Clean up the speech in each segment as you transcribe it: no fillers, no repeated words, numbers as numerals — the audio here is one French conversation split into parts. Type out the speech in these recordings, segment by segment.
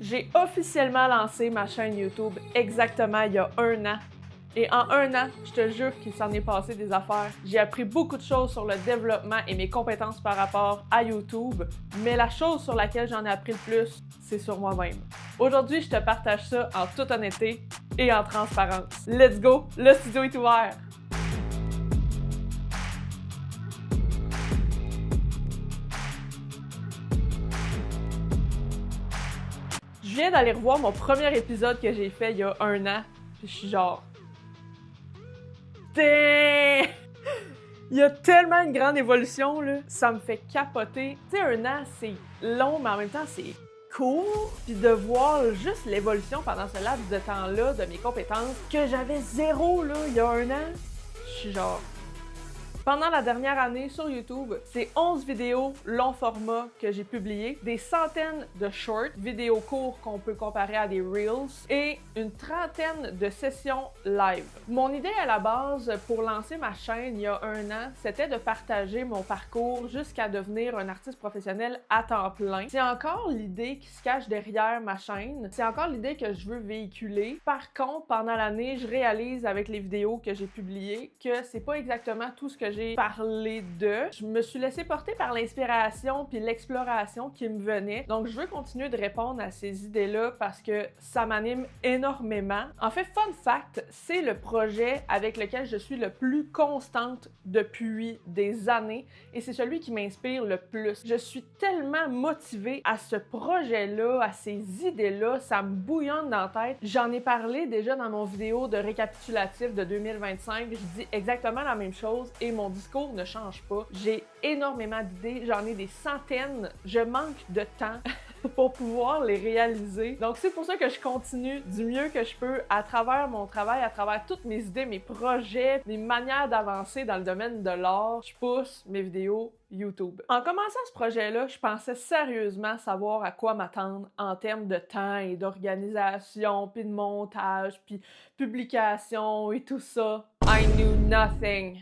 J'ai officiellement lancé ma chaîne YouTube exactement il y a 1 an. Et en 1 an, je te jure qu'il s'en est passé des affaires. J'ai appris beaucoup de choses sur le développement et mes compétences par rapport à YouTube, mais la chose sur laquelle j'en ai appris le plus, c'est sur moi-même. Aujourd'hui, je te partage ça en toute honnêteté et en transparence. Let's go! Le studio est ouvert! Je viens d'aller revoir mon premier épisode que j'ai fait il y a 1 an, puis je suis genre... Damn! Il y a tellement une grande évolution, là. Ça me fait capoter. Tu sais, 1 an, c'est long, mais en même temps, c'est court. Puis de voir juste l'évolution pendant ce laps de temps-là de mes compétences, que j'avais zéro, là, il y a 1 an, je suis genre... Pendant la dernière année sur YouTube, c'est 11 vidéos long format que j'ai publiées, des centaines de shorts, vidéos courts qu'on peut comparer à des reels, et une trentaine de sessions live. Mon idée à la base pour lancer ma chaîne il y a 1 an, c'était de partager mon parcours jusqu'à devenir un artiste professionnel à temps plein. C'est encore l'idée qui se cache derrière ma chaîne, c'est encore l'idée que je veux véhiculer. Par contre, pendant l'année, je réalise avec les vidéos que j'ai publiées que c'est pas exactement tout ce que j'ai parlé de. Je me suis laissée porter par l'inspiration puis l'exploration qui me venait. Donc, je veux continuer de répondre à ces idées-là parce que ça m'anime énormément. En fait, fun fact, c'est le projet avec lequel je suis le plus constante depuis des années et c'est celui qui m'inspire le plus. Je suis tellement motivée à ce projet-là, à ces idées-là, ça me bouillonne dans la tête. J'en ai parlé déjà dans mon vidéo de récapitulatif de 2025. Je dis exactement la même chose et mon discours ne change pas. J'ai énormément d'idées, j'en ai des centaines. Je manque de temps pour pouvoir les réaliser. Donc c'est pour ça que je continue du mieux que je peux à travers mon travail, à travers toutes mes idées, mes projets, mes manières d'avancer dans le domaine de l'art. Je pousse mes vidéos YouTube. En commençant ce projet-là, je pensais sérieusement savoir à quoi m'attendre en termes de temps et d'organisation, puis de montage, puis publication et tout ça. I knew nothing.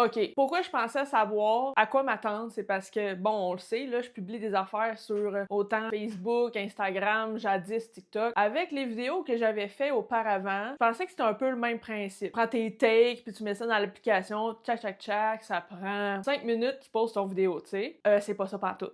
OK. Pourquoi je pensais savoir à quoi m'attendre? C'est parce que, bon, on le sait, là, je publie des affaires sur autant Facebook, Instagram, jadis, TikTok. Avec les vidéos que j'avais fait auparavant, je pensais que c'était un peu le même principe. Tu prends tes takes, puis tu mets ça dans l'application, tchac, tchac, tchac, ça prend 5 minutes, tu poses ton vidéo, tu sais. C'est pas ça partout.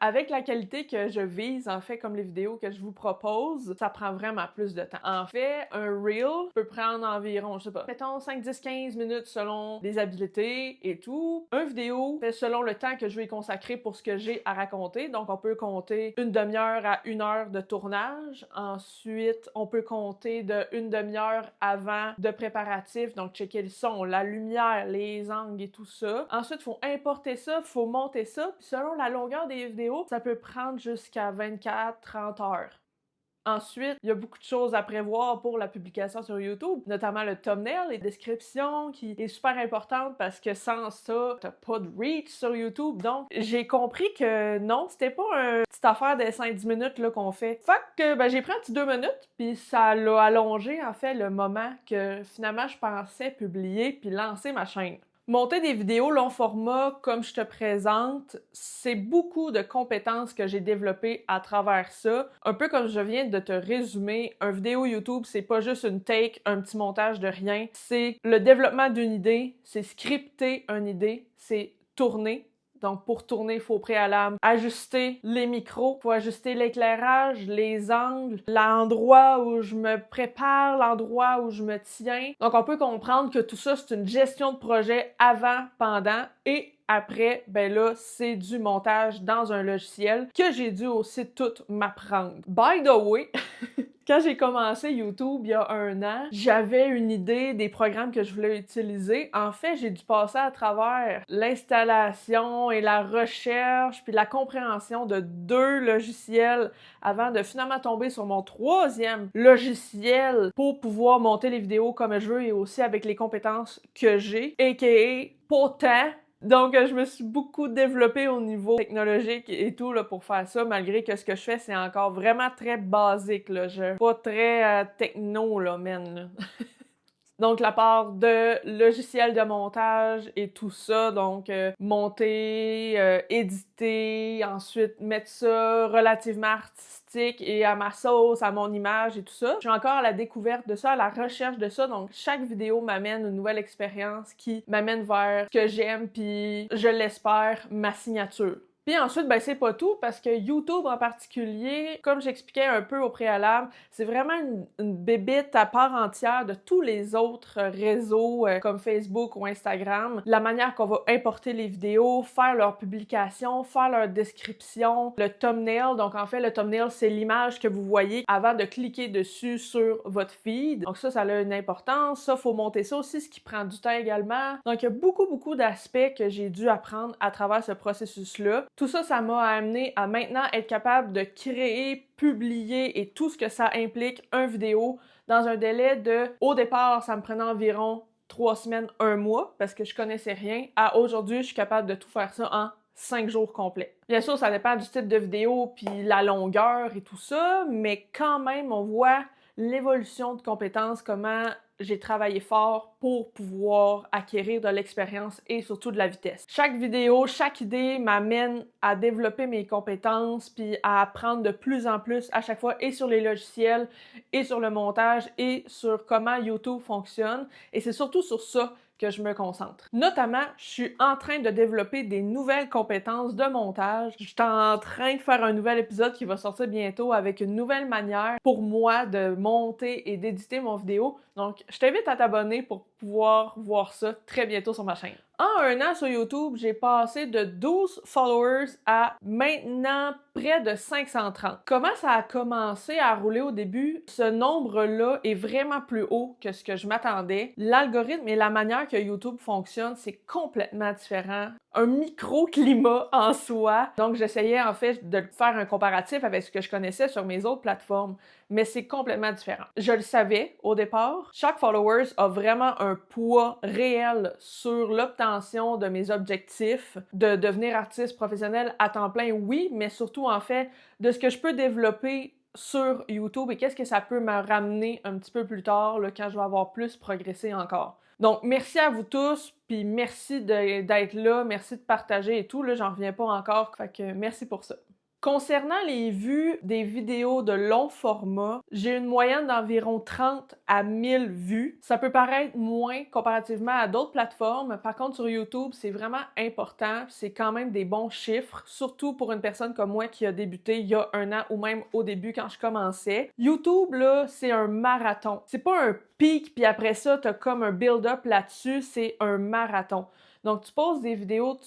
Avec la qualité que je vise, en fait, comme les vidéos que je vous propose, ça prend vraiment plus de temps. En fait, un reel peut prendre environ, je sais pas, mettons 5, 10, 15 minutes selon les habiletés et tout. Une vidéo fait selon le temps que je vais y consacrer pour ce que j'ai à raconter. Donc, on peut compter une demi-heure à 1 heure de tournage. Ensuite, on peut compter de une demi-heure avant de préparatifs. Donc, checker le son, la lumière, les angles et tout ça. Ensuite, il faut importer ça, il faut monter ça. Puis selon la longueur des vidéos, ça peut prendre jusqu'à 24-30 heures. Ensuite, il y a beaucoup de choses à prévoir pour la publication sur YouTube, notamment le thumbnail et description qui est super importante parce que sans ça, t'as pas de reach sur YouTube. Donc, j'ai compris que non, c'était pas une petite affaire de 5-10 minutes là, qu'on fait. Fait que ben, j'ai pris un petit 2 minutes, puis ça l'a allongé en fait le moment que finalement je pensais publier puis lancer ma chaîne. Monter des vidéos long format comme je te présente, c'est beaucoup de compétences que j'ai développées à travers ça. Un peu comme je viens de te résumer, un vidéo YouTube, c'est pas juste une take, un petit montage de rien. C'est le développement d'une idée, c'est scripter une idée, c'est tourner. Donc, pour tourner, il faut au préalable ajuster les micros, il faut ajuster l'éclairage, les angles, l'endroit où je me prépare, l'endroit où je me tiens. Donc, on peut comprendre que tout ça, c'est une gestion de projet avant, pendant et après, ben là, c'est du montage dans un logiciel que j'ai dû aussi tout m'apprendre. By the way, quand j'ai commencé YouTube il y a 1 an, j'avais une idée des programmes que je voulais utiliser. En fait, j'ai dû passer à travers l'installation et la recherche puis la compréhension de 2 logiciels avant de finalement tomber sur mon 3e logiciel pour pouvoir monter les vidéos comme je veux et aussi avec les compétences que j'ai, aka pourtant. Donc, je me suis beaucoup développée au niveau technologique et tout là, pour faire ça, malgré que ce que je fais, c'est encore vraiment très basique. Là. Je suis pas très techno, là, man. Là. Donc, la part de logiciel de montage et tout ça, donc monter, éditer, ensuite mettre ça relativement artistique et à ma sauce, à mon image et tout ça. Je suis encore à la découverte de ça, à la recherche de ça, donc chaque vidéo m'amène une nouvelle expérience qui m'amène vers ce que j'aime, puis je l'espère, ma signature. Puis ensuite, ben c'est pas tout, parce que YouTube en particulier, comme j'expliquais un peu au préalable, c'est vraiment une bébite à part entière de tous les autres réseaux comme Facebook ou Instagram. La manière qu'on va importer les vidéos, faire leur publication, faire leur description, le thumbnail. Donc en fait, le thumbnail, c'est l'image que vous voyez avant de cliquer dessus sur votre feed. Donc ça a une importance. Ça, faut monter ça aussi, ce qui prend du temps également. Donc il y a beaucoup d'aspects que j'ai dû apprendre à travers ce processus-là. Tout ça, ça m'a amené à maintenant être capable de créer, publier et tout ce que ça implique une vidéo dans un délai de, au départ, ça me prenait environ 3 semaines, 1 mois, parce que je connaissais rien, à aujourd'hui, je suis capable de tout faire ça en 5 jours complets. Bien sûr, ça dépend du type de vidéo puis la longueur et tout ça, mais quand même, on voit l'évolution de compétences, comment j'ai travaillé fort pour pouvoir acquérir de l'expérience et surtout de la vitesse. Chaque vidéo, chaque idée m'amène à développer mes compétences puis à apprendre de plus en plus à chaque fois et sur les logiciels et sur le montage et sur comment YouTube fonctionne. Et c'est surtout sur ça que je me concentre. Notamment, je suis en train de développer des nouvelles compétences de montage. Je suis en train de faire un nouvel épisode qui va sortir bientôt avec une nouvelle manière pour moi de monter et d'éditer mon vidéo. Donc, je t'invite à t'abonner pour pouvoir voir ça très bientôt sur ma chaîne. En 1 an sur YouTube, j'ai passé de 12 followers à maintenant près de 530. Comment ça a commencé à rouler au début? Ce nombre-là est vraiment plus haut que ce que je m'attendais. L'algorithme et la manière que YouTube fonctionne, c'est complètement différent. Un microclimat en soi. Donc, j'essayais en fait de faire un comparatif avec ce que je connaissais sur mes autres plateformes, mais c'est complètement différent. Je le savais au départ. Chaque follower a vraiment un poids réel sur l'obtention de mes objectifs, de devenir artiste professionnel à temps plein, oui, mais surtout en fait de ce que je peux développer sur YouTube et qu'est-ce que ça peut me ramener un petit peu plus tard là, quand je vais avoir plus progressé encore. Donc, merci à vous tous, puis merci d'être là, merci de partager et tout, là, j'en reviens pas encore, fait que merci pour ça. Concernant les vues des vidéos de long format, j'ai une moyenne d'environ 30 à 1000 vues. Ça peut paraître moins comparativement à d'autres plateformes. Par contre, sur YouTube, c'est vraiment important. C'est quand même des bons chiffres, surtout pour une personne comme moi qui a débuté il y a 1 an ou même au début quand je commençais. YouTube, là, c'est un marathon. C'est pas un pic, puis après ça, t'as comme un build-up là-dessus. C'est un marathon. Donc, tu poses des vidéos,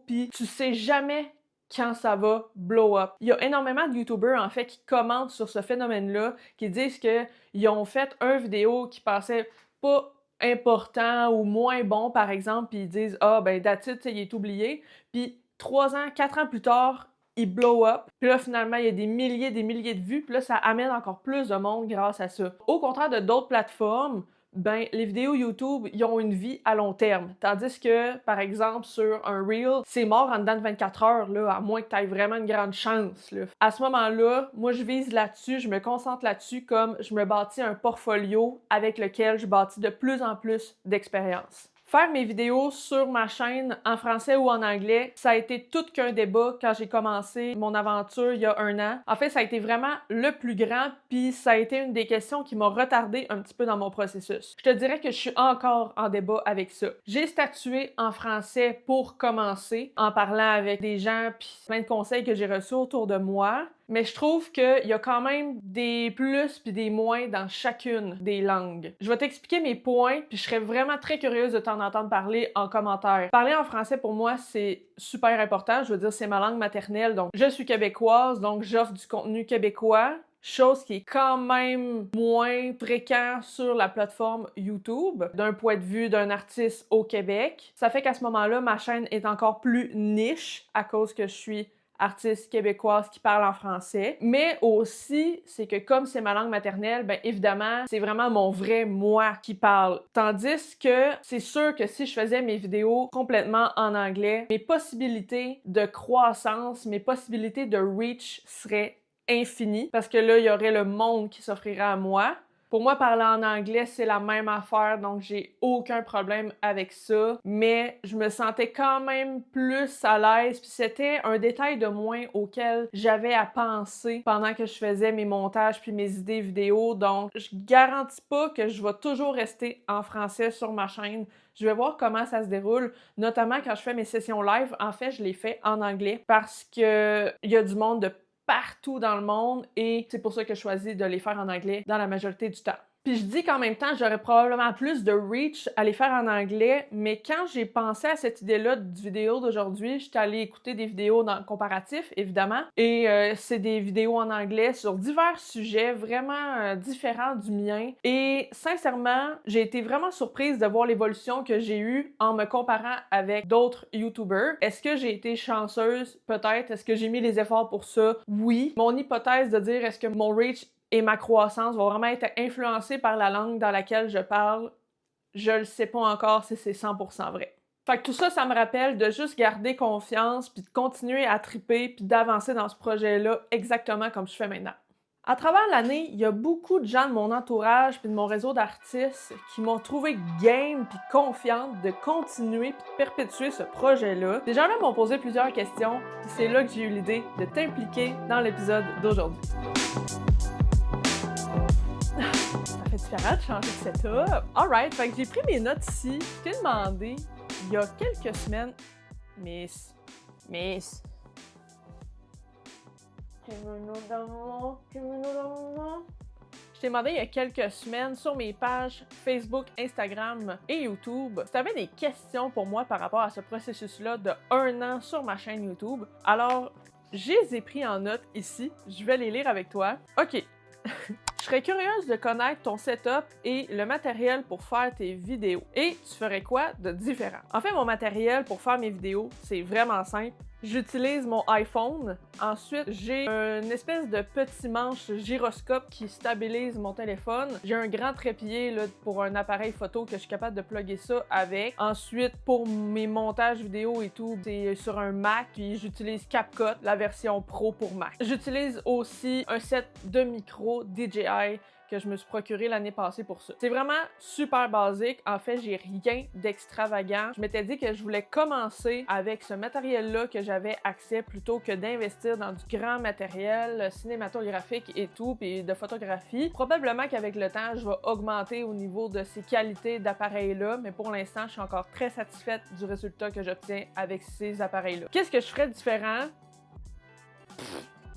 puis tu sais jamais quand ça va blow up. Il y a énormément de YouTubers, en fait, qui commentent sur ce phénomène-là, qui disent qu'ils ont fait une vidéo qui passait pas important ou moins bon, par exemple, puis ils disent « Ah, ben, that's it, il est oublié. » Puis 3 ans, 4 ans plus tard, il blow up. Puis là, finalement, il y a des milliers de vues. Puis là, ça amène encore plus de monde grâce à ça. Au contraire de d'autres plateformes, ben, les vidéos YouTube, ils ont une vie à long terme. Tandis que, par exemple, sur un Reel, c'est mort en dedans de 24 heures, là, à moins que tu aies vraiment une grande chance. Là. À ce moment-là, moi, je vise là-dessus, je me concentre là-dessus comme je me bâtis un portfolio avec lequel je bâtis de plus en plus d'expérience. Faire mes vidéos sur ma chaîne en français ou en anglais, ça a été tout qu'un débat quand j'ai commencé mon aventure il y a 1 an. En fait, ça a été vraiment le plus grand, puis ça a été une des questions qui m'a retardé un petit peu dans mon processus. Je te dirais que je suis encore en débat avec ça. J'ai statué en français pour commencer, en parlant avec des gens, puis plein de conseils que j'ai reçus autour de moi. Mais je trouve qu'il y a quand même des plus puis des moins dans chacune des langues. Je vais t'expliquer mes points, puis je serais vraiment très curieuse de t'en entendre parler en commentaire. Parler en français, pour moi, c'est super important. Je veux dire, c'est ma langue maternelle, donc je suis québécoise, donc j'offre du contenu québécois. Chose qui est quand même moins fréquent sur la plateforme YouTube, d'un point de vue d'un artiste au Québec. Ça fait qu'à ce moment-là, ma chaîne est encore plus niche à cause que je suis artiste québécoise qui parle en français. Mais aussi, c'est que comme c'est ma langue maternelle, ben évidemment, c'est vraiment mon vrai moi qui parle. Tandis que c'est sûr que si je faisais mes vidéos complètement en anglais, mes possibilités de croissance, mes possibilités de reach seraient infinies parce que là, il y aurait le monde qui s'offrirait à moi. Pour moi, parler en anglais, c'est la même affaire, donc j'ai aucun problème avec ça. Mais je me sentais quand même plus à l'aise, puis c'était un détail de moins auquel j'avais à penser pendant que je faisais mes montages puis mes idées vidéo. Donc, je garantis pas que je vais toujours rester en français sur ma chaîne. Je vais voir comment ça se déroule, notamment quand je fais mes sessions live. En fait, je les fais en anglais parce que il y a du monde de partout dans le monde et c'est pour ça que je choisis de les faire en anglais dans la majorité du temps. Puis je dis qu'en même temps, j'aurais probablement plus de reach à les faire en anglais, mais quand j'ai pensé à cette idée-là de vidéo d'aujourd'hui, j'étais allée écouter des vidéos dans comparatif, évidemment, et c'est des vidéos en anglais sur divers sujets vraiment différents du mien. Et sincèrement, j'ai été vraiment surprise de voir l'évolution que j'ai eue en me comparant avec d'autres YouTubers. Est-ce que j'ai été chanceuse? Peut-être. Est-ce que j'ai mis les efforts pour ça? Oui. Mon hypothèse de dire est-ce que mon reach et ma croissance va vraiment être influencée par la langue dans laquelle je parle, je le sais pas encore si c'est 100% vrai. Fait que tout ça, ça me rappelle de juste garder confiance, puis de continuer à triper, puis d'avancer dans ce projet-là exactement comme je fais maintenant. À travers l'année, il y a beaucoup de gens de mon entourage puis de mon réseau d'artistes qui m'ont trouvé game puis confiante de continuer puis de perpétuer ce projet-là. Des gens-là m'ont posé plusieurs questions, puis c'est là que j'ai eu l'idée de t'impliquer dans l'épisode d'aujourd'hui. Ça fait différent de changer de setup. Alright, fait que j'ai pris mes notes ici. Je t'ai demandé, il y a quelques semaines, Miss. Je t'ai demandé il y a quelques semaines sur mes pages Facebook, Instagram et YouTube si tu avais des questions pour moi par rapport à ce processus-là de 1 an sur ma chaîne YouTube. Alors, je les ai pris en note ici. Je vais les lire avec toi. OK. Je serais curieuse de connaître ton setup et le matériel pour faire tes vidéos. Et tu ferais quoi de différent? En fait, mon matériel pour faire mes vidéos, c'est vraiment simple. J'utilise mon iPhone. Ensuite, j'ai une espèce de petit manche gyroscope qui stabilise mon téléphone. J'ai un grand trépied là, pour un appareil photo que je suis capable de plugger ça avec. Ensuite, pour mes montages vidéo et tout, c'est sur un Mac. Puis j'utilise CapCut, la version Pro pour Mac. J'utilise aussi un set de micros DJI que je me suis procuré l'année passée pour ça. C'est vraiment super basique. En fait, j'ai rien d'extravagant. Je m'étais dit que je voulais commencer avec ce matériel-là que j'avais accès plutôt que d'investir dans du grand matériel cinématographique et tout, puis de photographie. Probablement qu'avec le temps, je vais augmenter au niveau de ces qualités d'appareils-là, mais pour l'instant, je suis encore très satisfaite du résultat que j'obtiens avec ces appareils-là. Qu'est-ce que je ferais différent?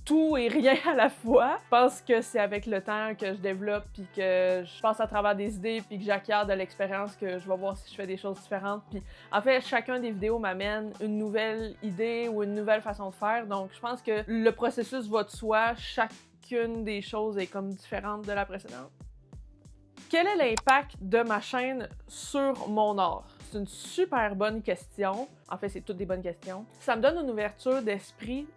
Tout et rien à la fois. Je pense que c'est avec le temps que je développe puis que je passe à travers des idées puis que j'acquiers de l'expérience que je vais voir si je fais des choses différentes. Puis en fait, chacun des vidéos m'amène une nouvelle idée ou une nouvelle façon de faire. Donc je pense que le processus va de soi. Chacune des choses est comme différente de la précédente. Quel est l'impact de ma chaîne sur mon art? C'est une super bonne question. En fait, c'est toutes des bonnes questions. Ça me donne une ouverture d'esprit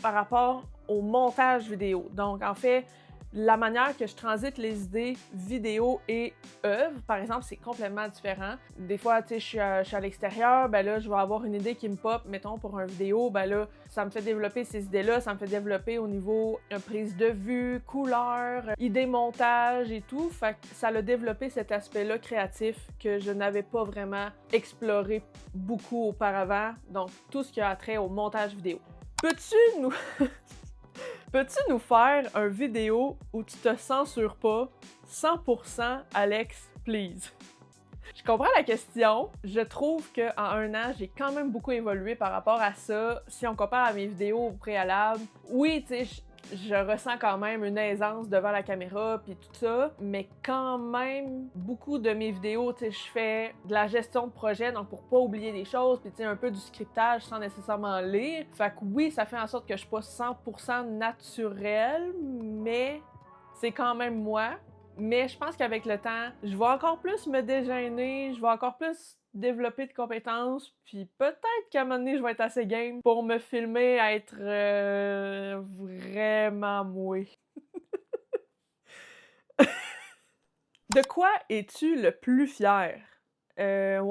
par rapport au montage vidéo. Donc, en fait, la manière que je transite les idées vidéo et œuvre, par exemple, c'est complètement différent. Des fois, tu sais, je suis à l'extérieur, ben là, je vais avoir une idée qui me pop, mettons, pour un vidéo, ben là, ça me fait développer ces idées-là, ça me fait développer au niveau prise de vue, couleur, idée montage et tout. Fait que ça a développé cet aspect-là créatif que je n'avais pas vraiment exploré beaucoup auparavant. Donc, tout ce qui a trait au montage vidéo. Peux-tu nous faire un vidéo où tu te censures pas 100% Alex, please? Je comprends la question. Je trouve qu'en 1 an, j'ai quand même beaucoup évolué par rapport à ça. Si on compare à mes vidéos au préalable, oui, tu sais, je ressens quand même une aisance devant la caméra puis tout ça, mais quand même, beaucoup de mes vidéos, tu sais, je fais de la gestion de projet, donc pour pas oublier des choses, puis tu sais, un peu du scriptage sans nécessairement lire. Fait que oui, ça fait en sorte que je suis pas 100% naturelle, mais c'est quand même moi. Mais je pense qu'avec le temps, je vais encore plus me dégêner, je vais encore plus développer de compétences, puis peut-être qu'à un moment donné, je vais être assez game pour me filmer à être vraiment moué. De quoi es-tu le plus fier? Ouais,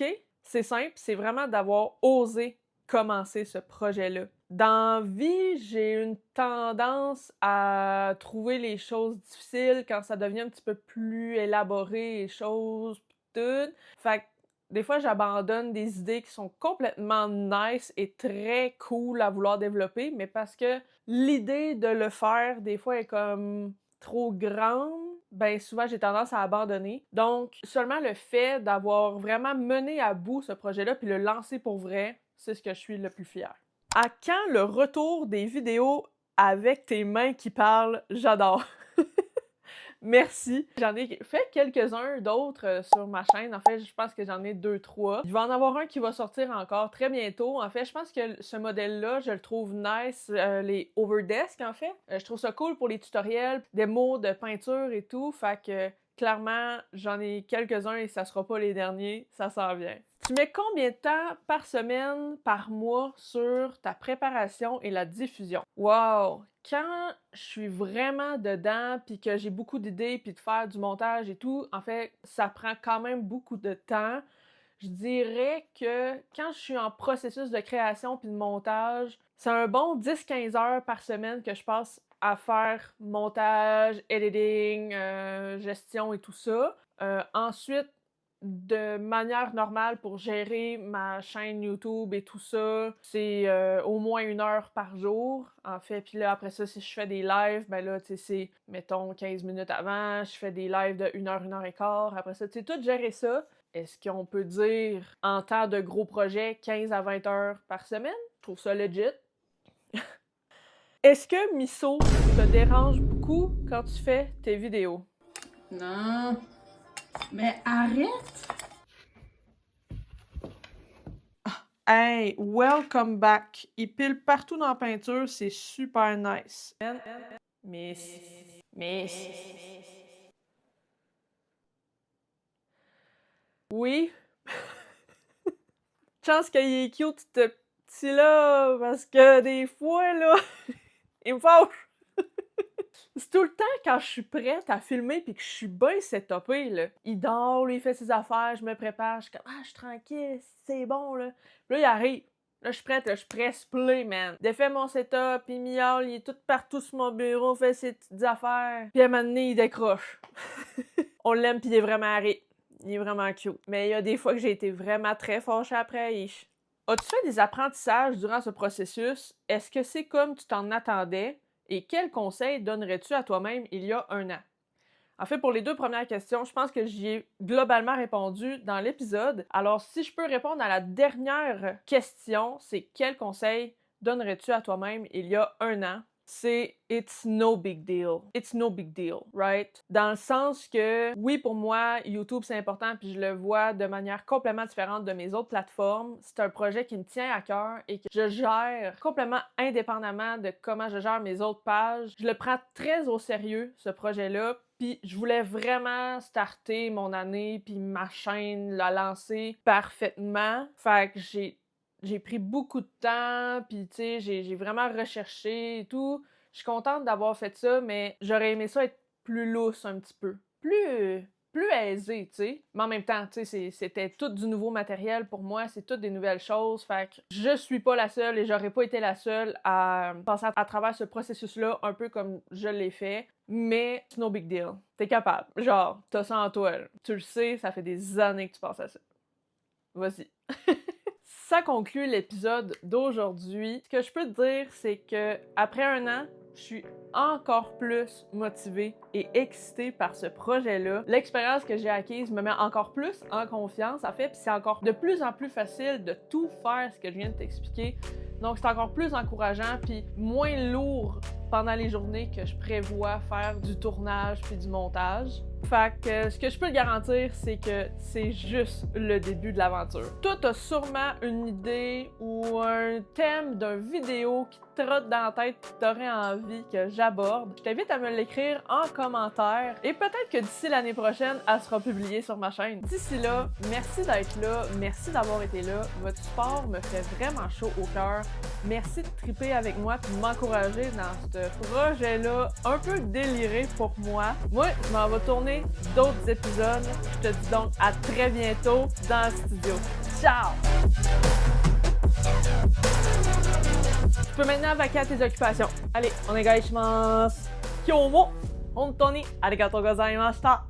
ok. C'est simple, c'est vraiment d'avoir osé commencer ce projet-là. Dans la vie, j'ai une tendance à trouver les choses difficiles quand ça devient un petit peu plus élaboré, les choses, pis tout. Fait que des fois, j'abandonne des idées qui sont complètement nice et très cool à vouloir développer, mais parce que l'idée de le faire, des fois, est comme trop grande, ben souvent j'ai tendance à abandonner. Donc, seulement le fait d'avoir vraiment mené à bout ce projet-là puis le lancer pour vrai, c'est ce que je suis le plus fière. À quand le retour des vidéos avec tes mains qui parlent? J'adore! Merci! J'en ai fait quelques-uns d'autres sur ma chaîne. En fait, je pense que j'en ai 2-3. Il va en avoir un qui va sortir encore très bientôt. En fait, je pense que ce modèle-là, je le trouve nice. Les Overdesk, en fait. Je trouve ça cool pour les tutoriels, des mots de peinture et tout. Fait que, clairement, j'en ai quelques-uns et ça sera pas les derniers. Ça s'en vient. Tu mets combien de temps par semaine, par mois sur ta préparation et la diffusion? Wow! Quand je suis vraiment dedans, puis que j'ai beaucoup d'idées, puis de faire du montage et tout, en fait, ça prend quand même beaucoup de temps. Je dirais que quand je suis en processus de création puis de montage, c'est un bon 10-15 heures par semaine que je passe à faire montage, editing, gestion et tout ça. Ensuite, de manière normale pour gérer ma chaîne YouTube et tout ça, c'est au moins 1 heure par jour, en fait. Puis là, après ça, si je fais des lives, ben là, tu sais, c'est, mettons, 15 minutes avant, je fais des lives de 1 heure, 1 heure et quart. Après ça, tu sais, tout gérer ça. Est-ce qu'on peut dire, en temps de gros projets, 15 à 20 heures par semaine? Je trouve ça legit. Est-ce que Miso te dérange beaucoup quand tu fais tes vidéos? Non. Mais arrête! Hey, welcome back! Il pile partout dans la peinture, c'est super nice. Miss. Oui? Chance qu'il est cute, ce petit-là, parce que des fois, là, il me fâche. C'est tout le temps quand je suis prête à filmer pis que je suis bien setupée, là. Il dort, lui, il fait ses affaires, je me prépare, je suis comme « Ah, je suis tranquille, c'est bon, là. » Puis là, il arrive. Là, je suis prête, là, je presse play, man. Défait mon setup, il miaule, il est tout partout sur mon bureau, fait ses petites affaires. Puis à un moment donné, il décroche. On l'aime pis il est vraiment arrêté. Il est vraiment cute. Mais il y a des fois que j'ai été vraiment très fâchée après. As-tu fait des apprentissages durant ce processus? Est-ce que c'est comme tu t'en attendais? Et quels conseils donnerais-tu à toi-même il y a 1 an? En fait, pour les 2 premières questions, je pense que j'y ai globalement répondu dans l'épisode. Alors, si je peux répondre à la dernière question, c'est quels conseils donnerais-tu à toi-même il y a 1 an? C'est it's no big deal. It's no big deal, right? Dans le sens que, oui, pour moi, YouTube, c'est important, puis je le vois de manière complètement différente de mes autres plateformes. C'est un projet qui me tient à cœur et que je gère complètement indépendamment de comment je gère mes autres pages. Je le prends très au sérieux, ce projet-là, puis je voulais vraiment starter mon année, puis ma chaîne, la lancer parfaitement. Fait que j'ai pris beaucoup de temps, puis tu sais, j'ai vraiment recherché et tout. Je suis contente d'avoir fait ça, mais j'aurais aimé ça être plus lousse un petit peu. Plus aisé, tu sais. Mais en même temps, tu sais, c'était tout du nouveau matériel pour moi, c'est toutes des nouvelles choses. Fait que je suis pas la seule et j'aurais pas été la seule à passer à travers ce processus-là, un peu comme je l'ai fait. Mais c'est no big deal. T'es capable. Genre, t'as ça en toi. Là. Tu le sais, ça fait des années que tu penses à ça. Vas-y. Ça conclut l'épisode d'aujourd'hui. Ce que je peux te dire, c'est que après 1 an, je suis encore plus motivée et excitée par ce projet-là. L'expérience que j'ai acquise me met encore plus en confiance, en fait, puis c'est encore de plus en plus facile de tout faire ce que je viens de t'expliquer. Donc, c'est encore plus encourageant, puis moins lourd pendant les journées que je prévois faire du tournage puis du montage. Fait que ce que je peux te garantir, c'est que c'est juste le début de l'aventure. Toi, t'as sûrement une idée ou un thème d'une vidéo qui te trotte dans la tête que t'aurais envie que j'aborde. Je t'invite à me l'écrire en commentaire et peut-être que d'ici l'année prochaine, elle sera publiée sur ma chaîne. D'ici là, merci d'être là, merci d'avoir été là. Votre support me fait vraiment chaud au cœur. Merci de triper avec moi et de m'encourager dans ce projet-là un peu déliré pour moi. Moi, je m'en vais tourner d'autres épisodes. Je te dis donc à très bientôt dans le studio. Ciao! Tu peux maintenant vaquer à tes occupations. Allez, onegai shimasu. Kyomo, hontoni arigatou gozaimashita.